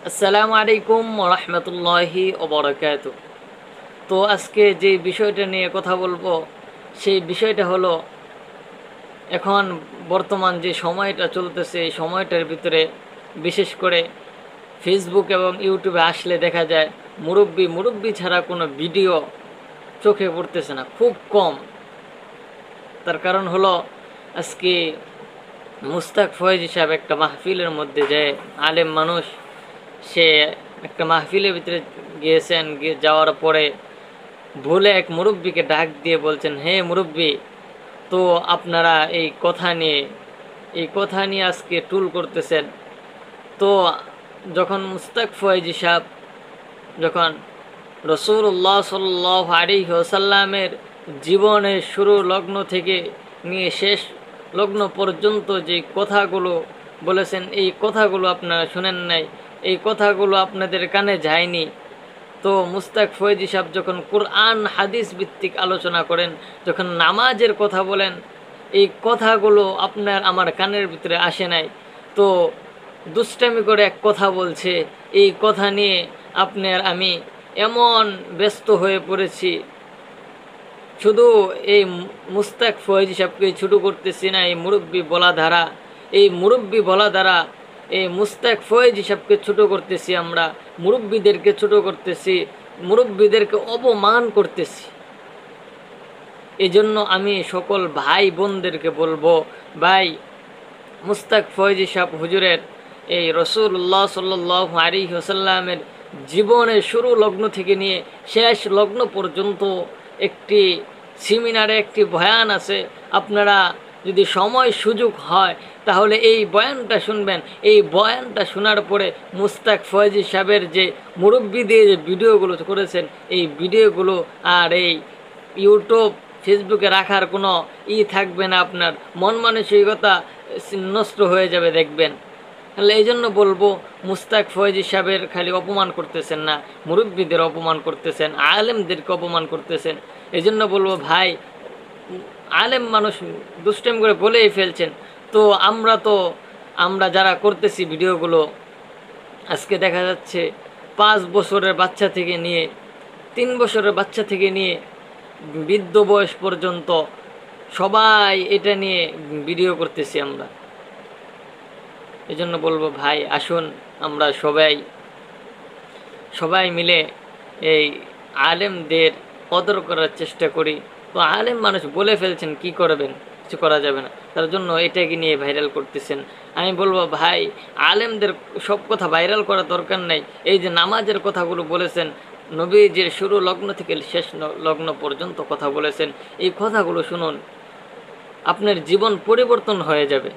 আসসালামু আলাইকুম রহমতুল্লাহি ওবরাকাতু। তো আজকে যে বিষয়টা নিয়ে কথা বলবো সেই বিষয়টা হলো, এখন বর্তমান যে সময়টা চলতেছে এই সময়টার ভিতরে বিশেষ করে ফেসবুক এবং ইউটিউবে আসলে দেখা যায় মুরব্বি মুরব্বি ছাড়া কোনো ভিডিও চোখে পড়তেছে না, খুব কম। তার কারণ হলো, আজকে মুস্তাক ফয়েজ সাহেব একটা মাহফিলের মধ্যে যায়, আলেম মানুষ, সে একটা মাহফিলের ভিতরে গিয়েছেন, গিয়ে যাওয়ার পরে ভুলে এক মুরব্বীকে ডাক দিয়ে বলছেন, হে মুরব্বী, তো আপনারা এই কথা নিয়ে আজকে টুল করতেছেন। তো যখন মুস্তাক ফয়েজি সাহেব যখন রসুল্লাহ সাল্লাল্লাহু আলাইহি ওয়াসাল্লামের জীবনের শুরু লগ্ন থেকে নিয়ে শেষ লগ্ন পর্যন্ত যে কথাগুলো বলেছেন, এই কথাগুলো আপনারা শুনেন নাই, এই কথাগুলো আপনাদের কানে যায়নি। তো মুস্তাক ফয়েজি সাহেব যখন কোরআন হাদিস ভিত্তিক আলোচনা করেন, যখন নামাজের কথা বলেন, এই কথাগুলো আপনার আমার কানের ভিতরে আসে নাই। তো দুষ্টামি করে এক কথা বলছে, এই কথা নিয়ে আপনার আমি এমন ব্যস্ত হয়ে পড়েছি, শুধু এই মুস্তাক ফয়েজি সাহেবকে ছোটো করতেছি না, এই মুরব্বী বলা ধারা, এই মুরব্বী বলা দ্বারা এই মুস্তাক ফয়েজি সাহেবকে ছোটো করতেছি, আমরা মুরব্বীদেরকে ছোটো করতেছি, মুরব্বীদেরকে অপমান করতেছি। এই জন্য আমি সকল ভাই বোনদেরকে বলবো, ভাই, মুস্তাক ফয়েজি সাহেব হুজুরের এই রসুল্লাহ সাল্লাল্লাহু আলাইহি ওয়াসাল্লামের জীবনের শুরু লগ্ন থেকে নিয়ে শেষ লগ্ন পর্যন্ত একটি সেমিনারে একটি বয়ান আছে। আপনারা যদি সময় সুযোগ হয় তাহলে এই বয়ানটা শুনবেন। এই বয়ানটা শোনার পরে মুস্তাক ফয়েজি সাহেবের যে মুরব্বী দিয়ে যে ভিডিওগুলো করেছেন, এই ভিডিওগুলো আর এই ইউটিউব ফেসবুকে রাখার কোনো থাকবে না, আপনার মন মানসিকতা নষ্ট হয়ে যাবে দেখবেন। তাহলে এই জন্য বলবো, মুস্তাক ফয়েজি সাহেবের খালি অপমান করতেছেন না, মুরব্বীদের অপমান করতেছেন, আলেমদেরকে অপমান করতেছেন। এই জন্য বলবো, ভাই, আলেম মানুষ দুষ্টামি করে বলেই ফেলছেন। তো আমরা যারা করতেছি ভিডিওগুলো, আজকে দেখা যাচ্ছে 5 বছরের বাচ্চা থেকে নিয়ে 3 বছরের বাচ্চা থেকে নিয়ে বৃদ্ধ বয়স পর্যন্ত সবাই এটা নিয়ে ভিডিও করতেছি আমরা। এই জন্য বলবো, ভাই, আসুন আমরা সবাই মিলে এই আলেমদের কদর করার চেষ্টা করি। তো আলেম মানুষ বলে ফেলছেন, কি করবেন, কিছু করা যাবে না, তার জন্য এটাকে নিয়ে ভাইরাল করতেছেন। আমি বলবো, ভাই, আলেমদের সব কথা ভাইরাল করার দরকার নাই। এই যে নামাজের কথাগুলো বলেছেন, নবীজির শুরু লগ্ন থেকে শেষ লগ্ন পর্যন্ত কথা বলেছেন, এই কথাগুলো শুনুন, আপনার জীবন পরিবর্তন হয়ে যাবে।